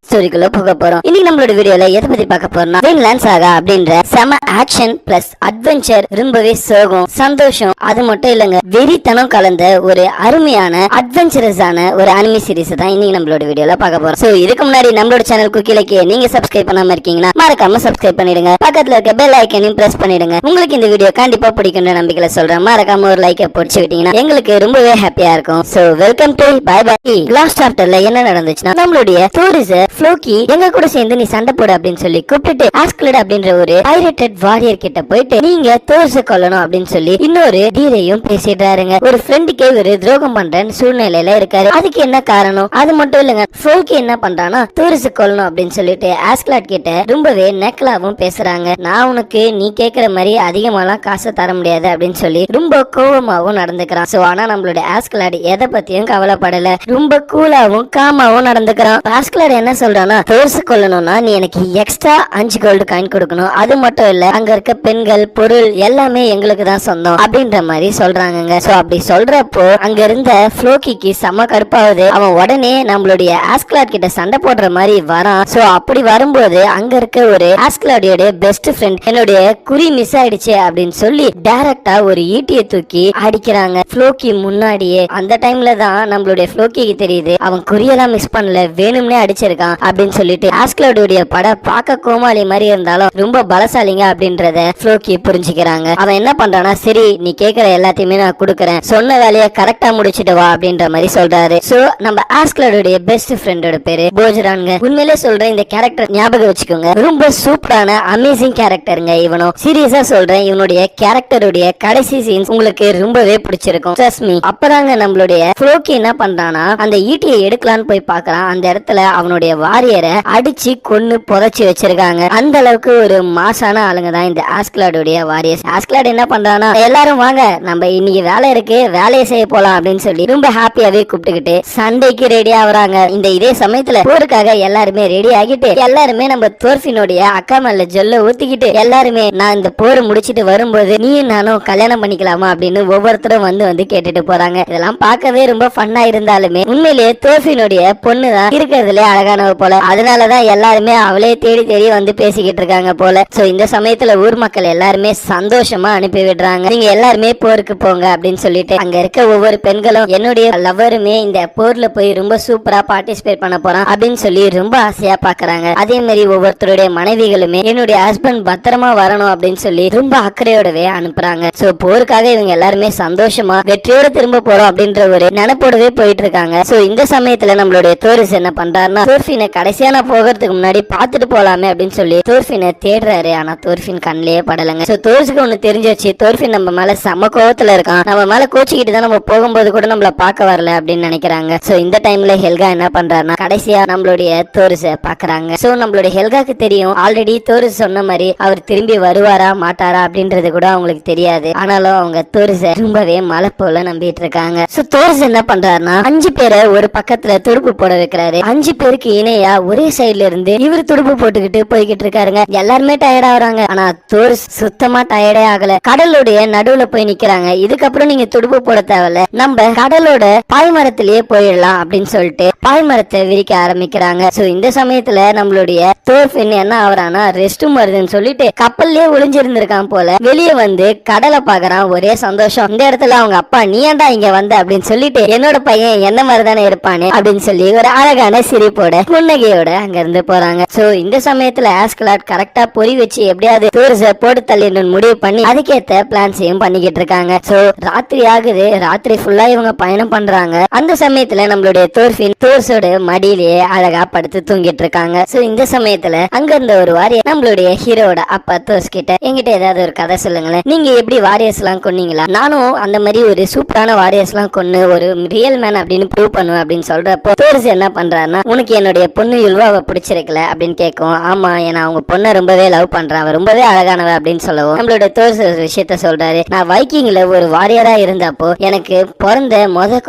ஸ்டோரிக்குள்ள போக போறோம். இன்னைக்கு நம்மளோட வீடியோல எதை பத்தி பார்க்க போறோம்னா வின்லேண்ட் சாகா அப்படின்ற செம ஆக்ஷன் பிளஸ் அட்வென்ச்சர், ரொம்பவே சோகம் சந்தோஷம் அது மட்டும் இல்லங்க, வெறித்தனம் கலந்த ஒரு அருமையான அட்வென்ச்சரஸான ஒரு அனிமி சீரிஸ் தான் இன்னைக்கு நம்மளோட வீடியோல பார்க்க போறோம். சோ இதுக்கு முன்னாடி நம்மளோட சேனல் குக்கிலக்கே நீங்க சப்ஸ்கிரைப் பண்ணாம இருக்கீங்கன்னா மறக்காம சப்ஸ்கிரைப் பண்ணிடுங்க. பக்கத்துல இருக்க பெல் ஐக்கனையும் பிரஸ் பண்ணிடுங்க. உங்களுக்கு இந்த வீடியோ கண்டிப்பா பிடிக்கும்னு நம்பிக்கையில சொல்றேன். மறக்காம ஒரு லைக்கை போட்டு விட்டீங்கன்னா எங்களுக்கு ரொம்பவே ஹாப்பியா இருக்கும். So welcome to bye bye. Last சாப்டர்ல என்ன நடந்துச்சுன்னா, நம்மளுடைய டூரிஸ் ஃப்ளோக்கி எங்க கூட சேர்ந்து நீ சண்டை போடு அப்படின்னு சொல்லி கூப்பிட்டு ஆஸ்கிலட் அப்படின்ற ஒரு பைரேட்டட் வாரியர் கிட்ட போயிட்டு நீங்க தோர்ஸ கொல்லணும் அப்படின்னு சொல்லி இன்னொரு டீலையும் பேசிடுறாருங்க. ஒரு ஃப்ரெண்டுக்கே ஒரு துரோகம் பண்றேன்னு சூழ்நிலையில இருக்காரு. அதுக்கு என்ன காரணம்? அது மட்டும் இல்லங்க, ஃப்ளோக்கி என்ன பண்றானா தோர்ஸ கொல்லணும் அப்படின்னு சொல்லிட்டு ஆஸ்கிலட் கிட்ட ரொம்பவே நெக்கலாவும் பேசுறாங்க. நான் உனக்கு நீ கேக்குற மாதிரி அதிகமாலாம் காசு தர முடியாது அப்படின்னு சொல்லி ரொம்ப கோவமாவும் நடந்துக்கிறான். சோ ஆனா நம்மளுடைய ஆஸ்கிலட் எதை பத்தியும் கவலைப்படல, ரொம்ப கூலாவும் காமாவும் நடந்துக்கிறான். ஆஸ்கிலட் என்ன சொல்றானா, தோர்ஸ் கொல்லணும்னா நீ எனக்கு எக்ஸ்ட்ரா 5 கோல்டு காயின் கொடுக்கணும், அது மட்டும் இல்ல அங்க இருக்க பெண்கள் பொருள் எல்லாமே எங்களுக்கு தான் சொந்தம் அப்படின்ற மாதிரி சொல்றாங்க. சோ அப்படி சொல்றப்போ அங்க இருந்த ஃப்ளோக்கிக்கு செம கடுப்பாவது. அவன் உடனே நம்மளுடைய ஆஸ்கிலாட் கிட்ட சண்டை போடுற மாதிரி வரான். சோ அப்படி வரும்போது அங்க இருக்க ஒரு ஆஸ்கிலாடியோட பெஸ்ட் ஃப்ரெண்ட் என்னுடைய குறி மிஸ் ஆயிடுச்சு அப்படின்னு சொல்லி டைரக்டா ஒரு ஈட்டியை தூக்கி அடிக்கிறாங்க ஃப்ளோக்கி முன்னாடியே. அந்த டைம்ல தான் நம்மளுடைய ஃப்ளோக்கிக்கு தெரியுது அவன் குறியெல்லாம் மிஸ் பண்ணல, வேணும்னே அடிச்சிருக்கான் அப்படின்னு சொல்லிட்டு ஆஸ்கிலோடைய பட பார்க்க கோமாளி மாதிரி இருந்தாலும் ரொம்ப பலசாலிங்க அப்படின்றத ஃப்ளோக்கி புரிஞ்சுக்கிறாங்க. அவன் என்ன பண்றானா, சரி நீ கேக்குற எல்லாத்தையுமே நான் கொடுக்கறேன், சொன்ன வேலையை கரெக்டா முடிச்சிட்டு வா அப்படின்ற மாதிரி சொல்றாரு. சோ நம்ம ஆஸ்கிலோடைய பெஸ்ட் ஃப்ரெண்டோட பேரு போஜரான்ங்க. உண்மையிலே சொல்றேன், இந்த கேரக்டர் ஞாபகம் வச்சுக்கோங்க, ரொம்ப சூப்பரான அமேசிங் கேரக்டருங்க. இவனும் சீரியஸா சொல்றேன், இவனுடைய கேரக்டருடைய கடைசி சீன்ஸ் உங்களுக்கு ரொம்பவே பிடிச்சிருக்கும். Trust me. அப்பதாங்க நம்மளுடைய ஃப்ளோக்கி என்ன பண்றானா, அந்த ஈட்டியை எடுக்கலான்னு போய் பாக்குறான். அந்த இடத்துல அவனுடைய வாரியரை அடிச்சு கொன்னு புதைச்சி வச்சிருக்காங்க. அந்த அளவுக்கு ஒரு மாசான ஆளுங்க தான் இந்த ஆஸ்கிலாடுடைய வாரியர்ஸ். ஆஸ்கிலாட் என்ன பண்றானா, எல்லாரும் வாங்க நம்ம இன்னைக்கு வேலை இருக்கு, வேலையை செய்ய போலாம் அப்படின்னு சொல்லி ரொம்ப ஹாப்பியாவே கூப்பிட்டுக்கிட்டு சண்டைக்கு ரெடி ஆகுறாங்க. இதே சமயத்துல போருக்காக எல்லாருமே ரெடி ஆகிட்டு எல்லாருமே நம்ம தோர்ஃபினுடைய அக்கா மேல ஜொல்ல ஊத்திக்கிட்டு எல்லாருமே நான் இந்த போர் முடிச்சிட்டு வரும்போது நீயும் நானும் கல்யாணம் பண்ணிக்கலாமா அப்படின்னு ஒவ்வொருத்தரும் வந்து கேட்டுட்டு போறாங்க. இதெல்லாம் பார்க்கவே ரொம்ப ஃபன்னா இருந்தாலுமே உண்மையிலேயே தோர்ஃபினுடைய பொண்ணு தான் இருக்கிறதுல அழகானவ போல. அதனாலதான் எல்லாருமே அவளே தேடி தேடி வந்து பேசிக்கிட்டு இருக்காங்க போல. சோ இந்த சமயத்துல ஊர் மக்கள் எல்லாருமே சந்தோஷமா அனுப்பி விடுறாங்க. நீங்க எல்லாருமே போருக்கு போங்க அப்படின்னு சொல்லிட்டு அங்க இருக்க ஒவ்வொரு பெண்களும் என்னுடைய லவ்வருமே இந்த போர்ல போய் ரொம்ப சூப்பரா பார்ட்டிசிபேட் பண்ண போறான் அப்படின்னு சொல்லி ரொம்ப ஆசையா பாக்குறாங்க. அதே மாதிரி ஒவ்வொருத்தருடைய மனைவிகளுமே என்னுடைய ஹஸ்பண்ட் பத்திரமா வரணும் அப்படின்னு சொல்லி ரொம்ப அக்கறையோடவே அனுப்புறாங்க. சோ போருக்காக இவங்க எல்லாருமே சந்தோஷமா வெற்றியோட திரும்ப போறோம் அப்படின்ற ஒரு நினைப்போடவே போயிட்டு இருக்காங்க. சோ இந்த சமயத்துல நம்மளுடைய தோரிஸ் என்ன பண்றாருன்னா, தோர்ஃபினை கடைசியான போகிறதுக்கு முன்னாடி பாத்துட்டு போலாமே அப்படின்னு சொல்லி தோர்ஃபினை தேடுறாரு. ஆனா தோர்ஃபின் கண்ணிலேயே படலங்க. சோ தோர்ஸுக்கு ஒண்ணு தெரிஞ்சிச்சு, தோர்ஃபின் நம்ம மேல செம கோவத்துல இருக்கான், நம்ம மேல கோச்சிக்கிட்டு தான் நம்ம போகும்போது கூட நம்மள பார்க்க வரல அப்படின்னு நினைக்கிறாங்க. சோ இந்த டைம்ல ஹெல்கா என்ன பண்றாருன்னா, கடைசியா நம்மளுடைய தோரிஸ பாக்குறாங்க. சோ நம்மளுடைய ஹெல்காக்கு தெரியும் ஆல்ரெடி தோரிஸ் சொன்ன மாதிரி அவர் திரும்பி வருவாரா மாட்டாரா அப்படின்றது கூட அவங்களுக்கு தெரியாது. ஆனாலும் அவங்க தோரிஸ ரொம்பவே மலை போல நம்பிட்டு இருக்காங்க. சோ தோரிஸ் என்ன பண்றாருன்னா 5 பேரை ஒரு பக்கத்துல துடுப்பு போட வைக்கிறாரு. 5 பேருக்கு இணையா ஒரே சைடுல இருந்து இவரு துடுப்பு போட்டுக்கிட்டு போய்கிட்டு இருக்காருங்க. எல்லாருமே டயர்ட் ஆகுறாங்க. ஆனா தோர்ஸ் சுத்தமா டயர்டே ஆகல. கடலுடைய நடுவுல போய் நிக்கிறாங்க. இதுக்கப்புறம் நீங்க துடுப்பு போட தேவையில்ல, நம்ம கடலோட பாய்மரத்திலேயே போயிடலாம் அப்படின்னு சொல்லிட்டு பாய்மரத்தை விரிக்க ஆரம்பிக்கிறாங்க. சோ இந்த சமயத்துல நம்மளுடைய தோர்ஃபின் என்ன ஆகுறானா, ரெஸ்டும் வருதுன்னு சொல்லிட்டு கப்பல்லே ஒளிஞ்சிருந்திருக்கான் போல வெளியே வந்து கடலை பாக்குறான். ஒரே சந்தோஷம். இந்த இடத்துல அவங்க அப்பா நீ ஏன்டா இங்க வந்த அப்படின்னு சொல்லிட்டு என்னோட பையன் என்ன மாதிரிதானே இருப்பானே அப்படின்னு சொல்லி ஒரு அழகான சிரிப்போட புன்னகையோட அங்க இருந்து போறாங்க. சோ இந்த சமயத்துல ஆஸ்கிலாட் கரெக்டா பொறி வச்சு எப்படியாவது தோர்ஸ போட்டு தள்ளிடணும் முடிவு பண்ணி அதுக்கேத்த பிளான்ஸையும் பண்ணிக்கிட்டு இருக்காங்க. சோ ராத்திரி ஆகுது. ராத்திரி ஃபுல்லா இவங்க பயணம் பண்றாங்க. அந்த சமயத்துல நம்மளுடைய தோர்ஃபின் தோர்ஸோட மடியிலேயே அழகா படுத்து தூங்கிட்டு இருக்காங்க. சோ இந்த சமயத்துல அங்க இருந்த ஒரு வாரியர் நம்மளுடைய ஹீரோட அப்பா தோர்ஸ் கிட்ட, என்கிட்ட ஏதாவது ஒரு கதை சொல்லுங்களேன், நீங்க எப்படி வாரியர்ஸ் எல்லாம் கொன்னீங்களா, நானும் அந்த மாதிரி ஒரு சூப்பரான வாரியர்ஸ் எல்லாம் கொன்னு ஒரு ரியல் மேன் அப்படின்னு ப்ரூவ் பண்ணுவேன் அப்படின்னு சொல்றப்போ தோர்ஸ் என்ன பண்றாருன்னா, உனக்கு என்னுடைய பொண்ணு யுல்வாவை பிடிச்சிருக்கல அப்படின்னு கேட்கும். ஆமா, ஏன்னா அவங்க பொண்ணை ரொம்பவே லவ் பண்றான், அவ ரொம்பவே அழகானவ அப்படின்னு சொல்லவும் நம்மளோட தோர்ஸ் விஷயத்த சொல்றாரு. நான் வைக்கிங்ல ஒரு வாரியரா இருந்தப்போ எனக்கு பிறந்த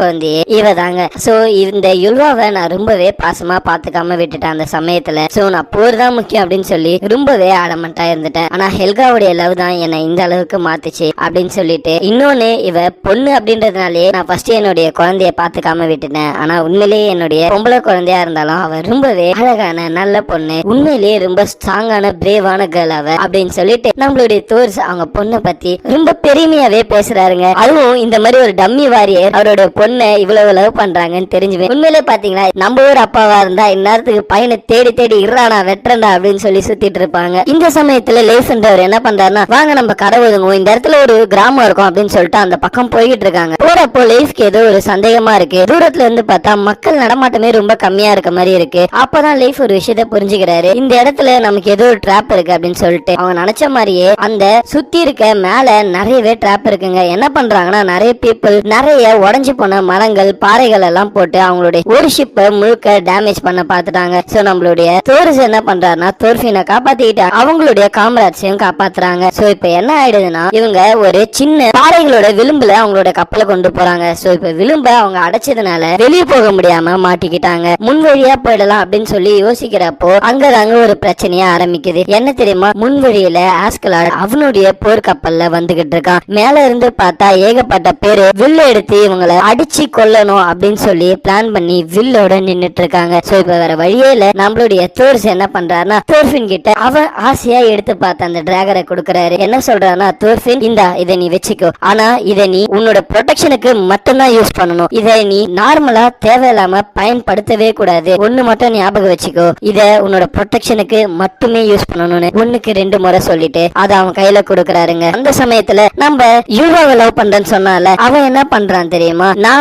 குழந்தையே இவ தாங்க. சோ இந்த யுல்வாவை நான் ரொம்பவே பாசமா பாத்துக்காம விட்டுட்டேன் அந்த சமயத்துல. சோ நான் போர் தான் முக்கியம் அப்படின்னு சொல்லி ரொம்பவே ஆடமெண்டா இருந்துட்டேன். ஆனா ஹெல்காவுடைய லவ் தான் என்னை இந்த அளவுக்கு மாத்துச்சு அப்படின்னு சொல்லிட்டு, இன்னொன்னு இவ பொண்ணு அப்படின்றதுனாலே நான் ஃபர்ஸ்ட் என்னுடைய குழந்தைய பாத்துக்காம விட்டுட்டேன். ஆனா உண்மையிலேயே என்னுடைய பொம்பளை குழந்தையா இருந்தாலும் அவ ரொம்பவே அழகான நல்ல பொண்ணு, உண்மையிலேயே ரொம்ப ஸ்ட்ராங்கான பிரேவான கேர்ள் அவ அப்படின்னு சொல்லிட்டு நம்மளுடைய தோர்ஸ் அவங்க பொண்ணை பத்தி ரொம்ப பெருமையாவே பேசுறாருங்க. அதுவும் இந்த மாதிரி ஒரு டம்மி வாரியர் அவரோட பொண்ணை இவ்வளவு லவ் பண்றாங்கன்னு தெரிஞ்சுவேன். உண்மையிலே பாத்தீங்களா நம்ம ஊர் அப்பாவா இருந்தா இந்நேரத்துக்கு பையனை தேடி தேடி இறானா வெட்டுறா அப்படின்னு சொல்லி சுத்திட்டு இருப்பாங்க. இந்த சமயத்துல லேஃப்ன்றவர் என்ன பண்றாருன்னா, வாங்க நம்ம கடை ஒதுங்குவோம், இந்த இடத்துல ஒரு கிராமம் இருக்கும் அப்படின்னு சொல்லிட்டு அந்த பக்கம் போயிட்டு இருக்காங்க. போறப்போ லேஃப்க்கு ஏதோ ஒரு சந்தேகமா இருக்கு. தூரத்துல இருந்து பார்த்தா மக்கள் நடமாட்டமே ரொம்ப கம்மியா இருக்க மாதிரி இருக்கு. அப்பதான் லைஃப் ஒரு விஷயத்த புரிஞ்சுக்கிறாரு, இந்த இடத்துல நமக்கு ஏதோ ஒரு ட்ராப் இருக்கு அப்படின்னு சொல்லிட்டு. அவங்க நினைச்ச மாதிரியே அந்த சுத்தி இருக்க மேல நிறையவே ட்ராப் இருக்குங்க. என்ன பண்றாங்கன்னா, நிறைய பீப்புள் நிறைய உடஞ்சு போன மரங்கள் பாறைகள் எல்லாம் போட்டு அவங்களுடைய ஒரு ஷிப்பை முழுக்க டேமேஜ் பண்ண பாத்துட்டாங்க. சோ நம்மளுடைய தோர்ஸ் என்ன பண்றாருன்னா, தோர்ஃபினை காப்பாத்திட்டு அவங்களுடைய காமராட்சியும் காப்பாத்துறாங்க. சோ இப்ப என்ன ஆயிடுதுன்னா, இவங்க ஒரு சின்ன பாறைகளோட விளிம்புல அவங்களோட கப்பலை கொண்டு போறாங்க. சோ இப்ப விளிம்ப அவங்க அடைச்சதுனால வெளியே போக முடியாம மாட்டிக்கிட்டாங்க. முன் வழியா போயிடலாம் அப்படின்னு சொல்லி யோசிக்கிறப்போ அங்கதாங்க ஒரு பிரச்சனையா ஆரம்பிக்குது. என்ன தெரியுமா, முன் வழியில ஆஸ்கலாட் அவனுடைய போர் கப்பல்ல வந்துகிட்டு இருக்கான். மேல இருந்து பார்த்தா ஏகப்பட்ட பேரு வில்ல எடுத்து இவங்களை அடிச்சு கொல்லணும் அப்படின்னு சொல்லி பிளான் பண்ணி வில்லோட நின்னுட்டு இருக்காங்க. சோ இப்ப வேற வழியே இல்ல, நம்மளுடைய தோர்ஸ் என்ன பண்றாருன்னா, தோர்ஃபின் கிட்ட அவன் ஆசையா எடுத்து பார்த்த அந்த டிராகரை கொடுக்கறாரு. என்ன சொல்றாருன்னா, தோர்ஃபின் இந்தா இதை நீ வச்சுக்கோ, ஆனா இதை நீ உன்னோட ப்ரொடெக்ஷனுக்கு மட்டும்தான் யூஸ் பண்ணணும், இதை நீ நார்மலா தேவையில்லாம பயன்படுத்தவே கூடாது, ஒண்ணு மட்டும் ஞாபகம் வச்சுக்கோ, இத உன்னோட ப்ரொடெக்ஷனுக்கு மட்டுமே யூஸ் பண்ணணும்னு 1க்கு 2 முறை சொல்லிட்டு அதை அவன் கையில கொடுக்கறாருங்க. அந்த சமயத்துல நம்ம யூவாவை லவ் பண்றேன்னு சொன்னால அவன் என்ன பண்றான் தெரியுமா, நான்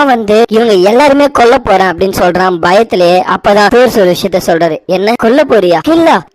இவங்க எல்லாருமே கொல்ல போறேன் அப்படின்னு சொல்றான் பயத்திலே. அப்பதான் தோர்ஸ் ஒரு விஷயத்த சொல்றாரு, என்ன கொல்ல போறியா,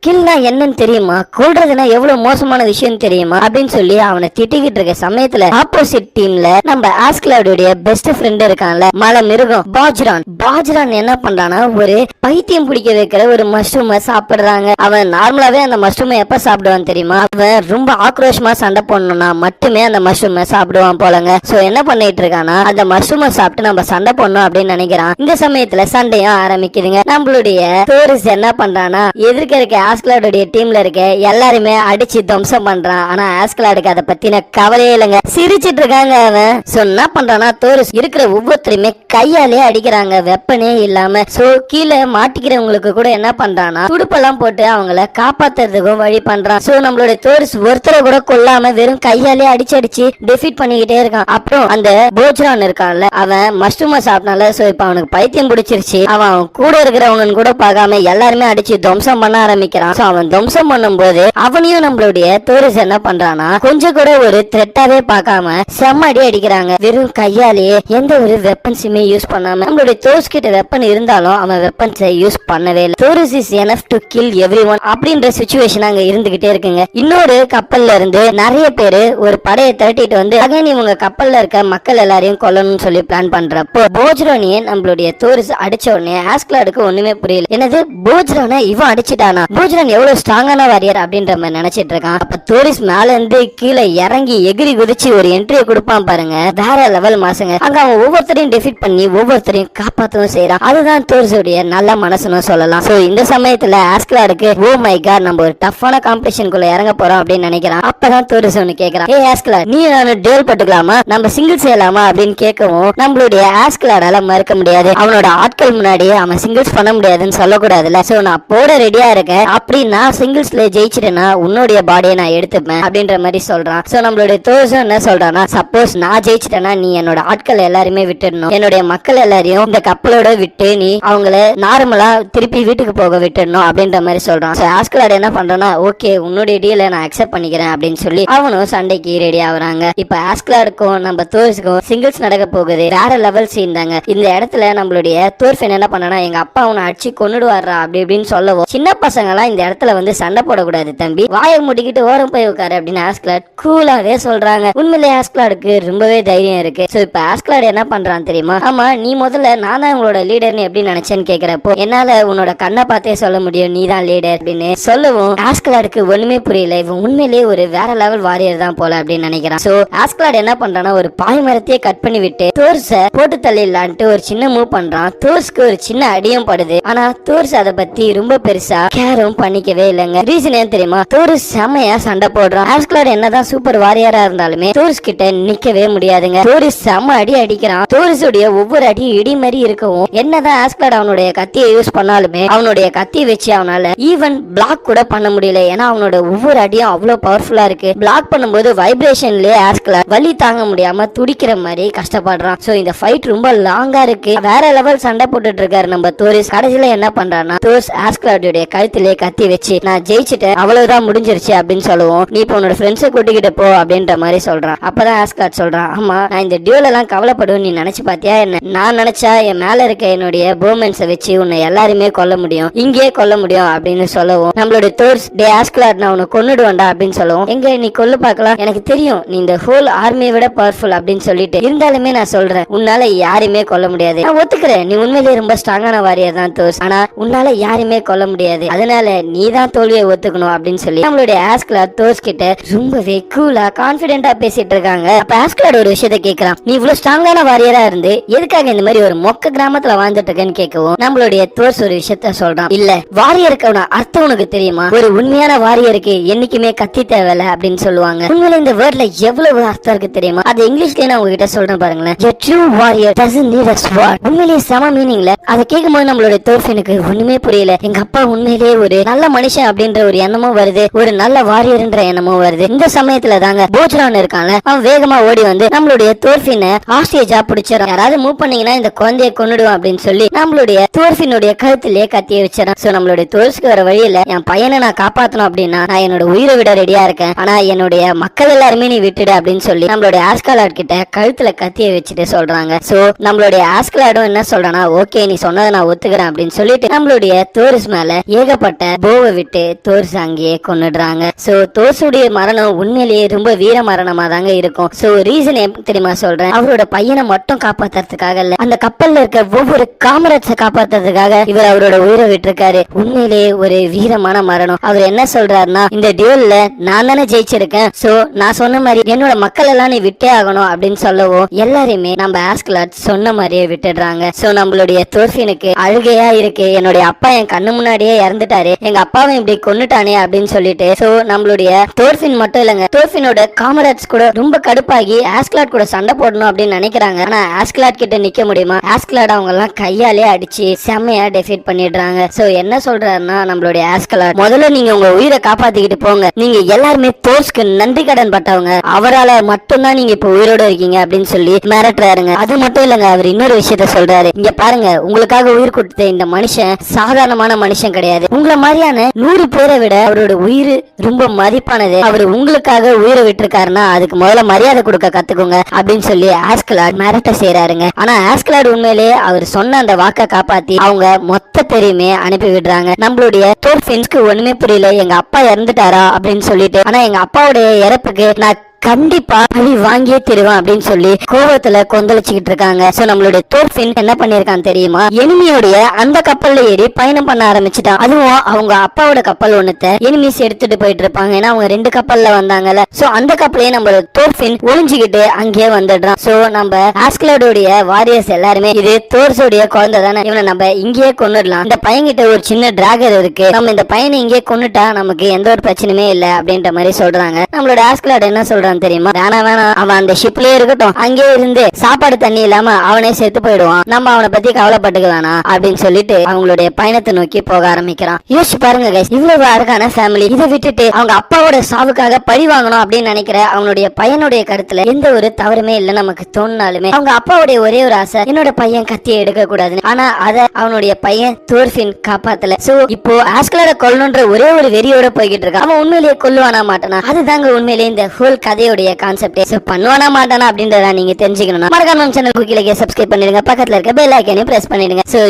கில்லா என்னன்னு தெரியுமா, கொல்றதுன்னா எவ்வளவு மோசமான விஷயம் தெரியுமா அப்படின்னு சொல்லி அவனை திட்டிக்கிட்டு இருக்க சமயத்துல ஆப்போசிட் டீம்ல நம்ம ஆஸ்கலாடுடைய பெஸ்ட் ஃப்ரெண்ட் இருக்கான்ல மலை மிருகம் பாஜ்ரான் என்ன பண்றானா, ஒரு பைத்தியம் பிடிக்க வைக்கிற ஒரு மஷ்ரூமை சாப்பிடுறாங்க. அவன் நார்மலாவே அந்த மஷ்ரூமை எப்ப சாப்பிடுவான் தெரியுமா, அவன் ரொம்ப ஆக்ரோஷமா சண்டை போடணும்னா மட்டுமே அந்த மஷ்ரூமை சாப்பிடுவான் போலங்க. சோ என்ன பண்ணிட்டு இருக்கானா, அந்த மஷ்ரூமை சாப்பிட்டு நம்ம சண்டை போடணும் அப்படின்னு நினைக்கிறான். இந்த சமயத்துல சண்டையும் ஆரம்பிக்குதுங்க. நம்மளுடைய தோரிஸ் என்ன பண்றானா, எதிர்க்க இருக்க ஆஸ்கலாடுடைய டீம்ல இருக்க எல்லாருமே அடிச்சு துவம்சம் பண்றான். ஆனா ஆஸ்கலாடுக்கு அதை பத்தின கவலையே இல்லைங்க, சிரிச்சிட்டு இருக்காங்க அவன். சோ என்ன பண்றானா, தோரிஸ் இருக்கிற ஒவ்வொருத்தருமே கையாலே அடிக்கிறாங்க, வெப்பனே இல்லாம. சோ கீழே மாட்டிக்கிறவங்களுக்கு கூட என்ன பண்றானா, துடுப்பெல்லாம் போட்டு அவங்கள காப்பாத்துறதுக்கும் வழி பண்றான். சோ நம்மளுடைய தோரிஸ் ஒருத்தரை கூட கொல்லாம வெறும் கையாலே அடிச்சு டிஃபீட் பண்ணிக்கிட்டே இருக்கான். அப்புறம் அந்த போஜ்ரான் இருக்கான்ல, அவன் மஷ்ரூமை சாப்பிட்டால. சோ இப்ப அவனுக்கு பைத்தியம் பிடிச்சிருச்சு. அவன் கூட இருக்கிறவங்க கூட பார்க்காம எல்லாருமே அடிச்சு துவம்சம் பண்ண ஆரம்பிக்கிறான். சோ அவன் துவம்சம் பண்ணும் போது அவனையும் நம்மளுடைய தோரிஸ் என்ன பண்றானா, கொஞ்சம் கூட ஒரு த்ரெட்டாவே பார்க்காம செம்ம அடி அடிக்கிறாங்க, வெறும் கையாலேயே, எந்த ஒரு வெப்பன்ஸுமே யூஸ் பண்ணாம. நம்மளுடைய தோர்ஸ் கிட்ட வெப்பன் இருந்தாலும் அவன் வெப்பன்ஸை யூஸ் பண்ணவே இல்லை. Theirs is enough to kill everyone அப்படின்ற சிச்சுவேஷன் அங்க இருந்துகிட்டே இருக்குங்க. இன்னொரு கப்பல்ல இருந்து நிறைய பேரு ஒரு படையை திரட்டிட்டு வந்து அகைன் இவங்க கப்பல்ல இருக்க மக்கள் எல்லாரையும் கொல்லணும்னு சொல்லி பிளான் பண்றப்போ போஜ்ரானியை நம்மளுடைய தோரிஸ் அடிச்ச உடனே ஆஸ்கலாடுக்கு ஒண்ணுமே புரியல. என்னது போஜ்ரான இவன் அடிச்சுட்டானா, போஜ்ரான் எவ்வளவு ஸ்ட்ராங்கான வாரியர் அப்படின்ற மாதிரி நினைச்சிட்டு இருக்கான். அப்ப தோரிஸ் மேல இருந்து கீழே இறங்கி எகிரி குதிச்சு ஒரு என்ட்ரியை கொடுப்பான் பாருங்க, வேற லெவல் மாசுங்க. அங்க அவன் ஒவ்வொருத்தரையும் டிஃபீட் பண்ணி ஒவ்வொருத்தரையும் காப்பாற்றவும் செய்யறான். அதுதான் தோரிஸுடைய நல்ல மனசுன்னு சொல்லலாம். சோ இந்த சமயத்துல ஆஸ்கலாடுக்கு ஓ மை காட் நம்ம ஒரு டஃப்பான காம்படிஷனுக்குள்ள இறங்க போறோம் அப்படின்னு நினைக்கிறான். அப்பதான் தோரிஸ் ஒன்னு கேக்குறான், ஏ ஆஸ்கலாட் நீ நானும் டேல் பட்டுக்கலாமா, நம்ம சிங்கிள்ஸ் செய்யலாமா அப்படின்னு கேட்கவும் நம்மளுடைய ஆஸ்கலாடால மறுக்க முடியாது. அவனோட ஆட்கள் முன்னாடி அவன் சிங்கிள்ஸ் பண்ண முடியாதுன்னு சொல்லக்கூடாதுல்ல. சோ நான் போட ரெடியா இருக்கேன், அப்படி நான் சிங்கிள்ஸ்ல ஜெயிச்சிட்டேன்னா உன்னுடைய பாடியை நான் எடுத்துப்பேன் அப்படின்ற மாதிரி சொல்றான். சோ நம்மளுடைய தோர்ஸும் என்ன சொல்றான்னா, சப்போஸ் நான் ஜெயிச்சிட்டேன்னா நீ என்னோட ஆட்கள் எல்லாருமே விட்டுடணும், என்னுடைய மக்கள் எல்லாரையும் இந்த கப்பலோட விட்டு நீ அவங்கள நார்மலா திருப்பி வீட்டுக்கு போக விட்டுடணும் அப்படின்ற மாதிரி சொல்றான். சோ ஆஸ்கலாட் என்ன பண்றானா, ஓகே உன்னுடைய டீலை நான் அக்செப்ட் பண்ணிக்கிறேன் அப்படின்னு சொல்லி அவனும் சண்டைக்கு ரெடி ஆகுறாங்க. இப்ப ஆஸ்கலாடுக்கும் நம்ம தோர்ஸுக்கும் சிங்கிள்ஸ் நடக்க போகுது. வேற லெவல் சீன் தாங்க. இந்த இடத்துல நம்மளுடைய தோர்ஃபின் என்ன பண்ணனா, எங்க அப்பா அவனை அடிச்சு கொன்னுடுவாரா அப்படி இப்படின்னு சொல்லவும், சின்ன பசங்க எல்லாம் இந்த இடத்துல வந்து சண்டை போடக்கூடாது தம்பி, வாயை முடிக்கிட்டு ஓரம் போய் உட்காரு அப்படின்னு ஆஸ்கலாட் கூலாவே சொல்றாங்க. உண்மையிலேயே ஆஸ்கலாடுக்கு ரொம்பவே தைரியம் இருக்கு. சோ இப்ப ஆஸ்கலாட் என்ன பண்றான் தெரியுமா, ஆமா நீ முதல்ல நான் தான் உங்களோட லீடர்னு எப்படி நினைச்சேன்னு கேக்குறப்போ, என்னால உன்னோட கண்ணை பார்த்தே சொல்ல முடியும் நீ தான் லீடர் அப்படின்னு சொல்லவும் ஆஸ்கலாடுக்கு ஒண்ணுமே புரியல, இவன் உண்மையிலேயே ஒரு வேற லெவல் வாரியர் தான் போல அப்படின்னு நினைக்கிறான். சோ ஆஸ்கலாட் என்ன பண்றானா, ஒரு பாய் மரத்தையே கட் பண்ணி விட்டு தோர்ஸ போட்டு தள்ளிடலான்ட்டு ஒரு சின்ன மூவ் பண்றான். தோர்ஸ்க்கு ஒரு சின்ன அடியும் படுது. ஆனா தோர்ஸ் அதை பத்தி ரொம்ப பெருசா கேரும் பண்ணிக்கவே இல்லைங்க. ரீசன் ஏன் தெரியுமா, தோர்ஸ் செமையா சண்டை போடுறான். ஆஸ்கலாட் என்னதான் சூப்பர் வாரியரா இருந்தாலுமே தோர்ஸ் கிட்ட நிக்கவே முடியாதுங்க. தோர்ஸ் செம அடி அடிக்கிறான். தோர்ஸுடைய ஒவ்வொரு அடி இடி மாதிரி இருக்கவும் என்னதான் ஆஸ்கலாட் அவனுடைய கத்தியை யூஸ் யூஸ் பண்ணாலுமே அவனுடைய கத்தி வச்சு அவனால ஈவன் பிளாக் கூட பண்ண முடியல. ஏன்னா அவனோட ஒவ்வொரு அடியும் அவ்வளவு பவர்ஃபுல்லா இருக்கு. பிளாக் பண்ணும்போது வைப்ரேஷன்லயே ஆஸ்கலாட் வலி தாங்க முடியாம துடிக்கிற மாதிரி கஷ்டப்படுறான். சோ இந்த ஃபைட் ரொம்ப லாங்கா இருக்கு. வேற லெவல் சண்டை போட்டுட்டு இருக்காரு நம்ம தோரிஸ். கடைசியில என்ன பண்றான்னா தோரிஸ் ஆஸ்கலாட்டோட கழுத்திலே கத்தி வச்சு நான் ஜெயிச்சுட்டேன், அவ்வளவுதான் முடிஞ்சிருச்சு அப்படின்னு சொல்லுவோம். நீ இப்ப உன்னோட ஃப்ரெண்ட்ஸை கூட்டிக்கிட்டு போ அப்படின்ற மாதிரி சொல்றான். அப்பதான் ஆஸ்கலாட் சொல்றான், ஆமா நான் இந்த டியூல் எல்லாம் கவலைப்படுவேன் நீ நினைச்சு பாத்தியா என்ன? நான் நினைச்சா என் மேல இருக்க என்னுடைய போமென்ஸை வச்சு உன்னை எல்லாருமே கொல்ல முடியும், இங்கே கொல்ல முடியும் அப்படின்னு சொல்லவும் நம்மளுடைய தோர்ஸ் டே ஆஸ்கலாட் நான் உன்னை கொன்னுடுவேன்டா அப்படின்னு சொல்லுவோம். எங்க நீ கொல்லு பார்க்கலாம், எனக்கு தெரியும் நீ இந்த ஹோல் ஆர்மியை விட பவர்ஃபுல் அப்படின்னு சொல்லிட்டு இருந்தாலுமே நான் சொல்றேன் உன்னால யாருமே கொல்ல முடியாது. நான் ஒத்துக்கிறேன் நீ உண்மையிலேயே ரொம்ப ஸ்ட்ராங்கான வாரியர் தான் தோர்ஸ், ஆனா உன்னால யாருமே கொல்ல முடியாது, அதனால நீ தான் தோல்வியை ஒத்துக்கணும் அப்படின்னு சொல்லி நம்மளுடைய ஆஸ்கலாட் தோர்ஸ் கிட்ட ரொம்பவே கூலா கான்பிடென்டா பேசிட்டு இருக்காங்க. அப்ப ஆஸ்கலாட் ஒரு விஷயத்தை கேட்கறான், நீ இவ்வளவு ஸ்ட்ராங்கான வாரியரா இருந்து எதுக்காக இந்த மாதிரி ஒரு மொக்க கிராமத்துல வாழ்ந்துட்டு இருக்கேன்னு கேட்கவும் நம்மளுடைய தோர்ஸ் ஒரு விஷயத்த சொல்றான், இல்ல வாரியருக்கு அர்த்தம் உனக்கு தெரியுமா, ஒரு உண்மையான வாரியருக்கு என்னைக்குமே கத்தி தேவையில்ல அப்படின்னு சொல்லுவாங்க. உண்மையில இந்த வேர்ட்ல எவ்வளவு அர்த்தம் இருக்கு தெரியுமா? அது இங்கிலீஷ்லயே நான் உங்ககிட்ட சொல்றேன் பாருங்களேன். A true warrior doesn't need a sword. உண்மையிலேயே சம மீனிங்ல அதை கேட்கும்போது நம்மளுடைய தோர்ஃபினுக்கு ஒண்ணுமே புரியல. எங்க அப்பா உண்மையிலேயே ஒரு நல்ல மனுஷன் அப்படின்ற ஒரு எண்ணமும் வருது, ஒரு நல்ல வாரியர்ன்ற எண்ணமும் வருது. இந்த சமயத்துல தாங்க போஜ்ரான் இருக்காங்க, அவன் வேகமா ஓடி வந்து நம்மளுடைய தோர்ஃபினை ஆஸ்டேஜா பிடிச்சான். யாராவது மூவ் பண்ணீங்கன்னா இந்த குழந்தைய கொன்னுடுவான் அப்படின்னு சொல்லி நம்மளுடைய தோர்ஃபினுடைய கழுத்திலேயே கத்திய வச்சிடறான். சோ நம்மளுடைய தோர்ஸ்க்கு வர வழியில என் பையனை நான் காப்பாத்தணும் அப்படின்னா நான் என்னோட உயிரை விட ரெடியா இருக்கேன், ஆனா என்னுடைய மக்கள் எல்லாருமே நீ விட்டுடு அப்படின்னு சொல்லி நம்மளுடைய ஆஸ்கலாட் கிட்ட கழுத்துல கத்திய வச்சுட்டு சொல்றாங்க. சோ நம்மளுடைய ஆஸ்கலாடும் என்ன சொல்றானா, ஓகே நீ சொன்னதை நான் ஒத்துக்கிறேன் அப்படின்னு சொல்லிட்டு நம்மளுடைய தோர்ஸ் மேல ஏகப்பட்ட போவை விட்டு தோர்ஸ் அங்கேயே கொன்னுடுறாங்க. சோ தோர்ஸுடைய மரணம் உண்மையிலேயே ரொம்ப வீர மரணமா தாங்க இருக்கும். சோ ரீசன் தெரியுமா சொல்றேன், அவரோட பையனை மட்டும் காப்பாத்துறதுக்காக இல்ல, அந்த கப்பல்ல இருக்க ஒவ்வொரு காமரேட்ஸை காப்பாத்துறதுக்காக இவர் அவரோட உயிரை விட்டுருக்காரு. உண்மையிலேயே ஒரு வீரமான மரணம். அவர் என்ன சொல்றாருன்னா, இந்த டியூல்ல நான் தானே ஜெயிச்சிருக்கேன், சோ நான் சொன்ன மாதிரி என்னோட மக்கள் எல்லாம் நீ விட்டே ஆகணும் அப்படின்னு சொல்லவும் எல்லாருமே நம்ம ஆஸ்கலாட் சொன்ன மாதிரியே விட்டுடுறாங்க. சோ நம்மளுடைய தோர்ஃபினுக்கு அழுகையா இருக்கு, என்னுடைய அப்பா என் கண்ணு முன்னாடியே இறந்துட்டாரு, எங்க அப்பாவை இப்படி கொன்னுட்டானே அப்படின்னு சொல்லிட்டு. சோ நம்மளுடைய தோர்ஃபின் மட்டும் இல்லங்க, தோர்ஃபினோட காமரேட்ஸ் கூட ரொம்ப கடுப்பாகி ஆஸ்கலாட் கூட சண்டை போடணும் அப்படின்னு நினைக்கிறாங்க. ஆனா ஆஸ்கலாட் கிட்ட நிக்க முடியுமா? ஆஸ்கலாட் அவங்க எல்லாம் கையாலே அடிச்சு செம்மையா டெஃபீட் பண்ணிடுறாங்க. சோ என்ன சொல்றாருன்னா நம்மளுடைய ஆஸ்கலாட், முதல்ல நீங்க உங்க உயிரை காப்பாத்திக்கிட்டு போங்க, நீங்க எல்லாருமே தோர்ஸ்க்கு நன்றி கடன் பட்டவங்க, அவரால மட்டும்தான் நீங்க இப்ப உயிரோட இருக்கீங்க அப்படின்னு சொல்லி மிரட்டுறாருங்க. அது மட்டும் இல்லங்க, அவர் இன்னொரு விஷயத்த சொல்றாரு, இங்க பாருங்க உங்களுக்காக உயிர் கொடுத்த இந்த மனுஷன் சாதாரணமான மனுஷன் கிடையாது, உங்களை மாதிரியான 100 பேரை விட அவரோட உயிர் ரொம்ப மதிப்பானது, அவர் உங்களுக்காக உயிரை விட்டுருக்காருன்னா அதுக்கு முதல்ல மரியாதை கொடுக்க கத்துக்கோங்க அப்படின்னு சொல்லி ஆஸ்கலாட் மிரட்ட செய்யறாருங்க. ஆனா ஆஸ்கலாட் உண்மையிலேயே அவர் சொன்ன அந்த வாக்க காப்பாத்தி அவங்க மொத்த பேரையுமே அனுப்பி விடுறாங்க. நம்மளுடைய தோர்ஃபின்ஸ்க்கு ஒண்ணுமே புரியல, எங்க அப்பா இறந்துட்டாரா அப்படின்னு சொல்லிட்டு, ஆனா எங்க அப்பாவுடைய இறப்புக்கு நான் கண்டிப்பா பழி வாங்கியே தருவேன் அப்படின்னு சொல்லி கோபத்துல கொந்தளிச்சுக்கிட்டு இருக்காங்க. சோ நம்மளுடைய தோர்ஃபின் என்ன பண்ணிருக்கான் தெரியுமா, எனிமியோடைய அந்த கப்பல்ல ஏறி பயணம் பண்ண ஆரம்பிச்சுட்டான். அதுவும் அவங்க அப்பாவோட கப்பல் ஒண்ணுத்த எனிமிஸ் எடுத்துட்டு போயிட்டு இருப்பாங்க, ஏன்னா அவங்க 2 கப்பல்ல வந்தாங்கல்ல. சோ அந்த கப்பலையே நம்மளோட தோர்ஃபின் ஒளிஞ்சுக்கிட்டு அங்கேயே வந்துடுறான். சோ நம்ம ஆஸ்கலாடோடைய வாரியர்ஸ் எல்லாருமே இது தோர்ஸோடைய குழந்தை தானே, இவனை நம்ம இங்கேயே கொன்னுடலாம், இந்த பையன்கிட்ட ஒரு சின்ன டிராகர் இருக்கு, நம்ம இந்த பையனை இங்கே கொன்னுட்டா நமக்கு எந்த ஒரு பிரச்சனையுமே இல்ல அப்படின்ற மாதிரி சொல்றாங்க. நம்மளோட ஆஸ்கலாட் என்ன சொல்றாங்க தெரியுமா, வேணாம் அவன் அந்த ஷிப்லயே இருக்கட்டும், அங்கே இருந்து சாப்பாடு தண்ணி இல்லாம அவனே செத்து போயிடுவான், நம்ம அவனை பத்தி கவலைப்பட்டுக்க வேணாம் அப்படின்னு சொல்லிட்டு அவங்களுடைய பயணத்தை நோக்கி போக ஆரம்பிக்கிறான். யோசிச்சு பாருங்க கைஸ், இவ்வளவு அழகான ஃபேமிலி, இதை விட்டுட்டு அவங்க அப்பாவோட சாவுக்காக பழி வாங்கணும் அப்படின்னு நினைக்கிற அவனுடைய பையனுடைய கருத்துல எந்த ஒரு தவறுமே இல்ல நமக்கு தோணினாலுமே, அவங்க அப்பாவுடைய ஒரே ஒரு ஆசை என்னோட பையன் கத்தியை எடுக்க கூடாதுன்னு, ஆனா அத அவனுடைய பையன் தோர்ஃபின் காப்பாத்தல. சோ இப்போ ஆஸ்கலாட கொல்லணுன்ற ஒரே ஒரு வெறியோட போய்கிட்டு இருக்கான். அவன் உண்மையிலேயே கொல்லுவானா மாட்டானா, அதுதாங்க உண்மையிலேயே இந்த ஹோல் கதையோடைய கான்செப்ட். சோ பண்ணுவானா மாட்டானா அப்படின்றத நீங்க தெரிஞ்சுக்கணும்னா மறக்காம நம்ம சேனல் குக்கிலேயே சப்ஸ்கிரைப் பண்ணிடுங்க, பக்கத்துல இருக்க பெல் ஐகானையும் பிரஸ் பண்ணிடுங்க. சோ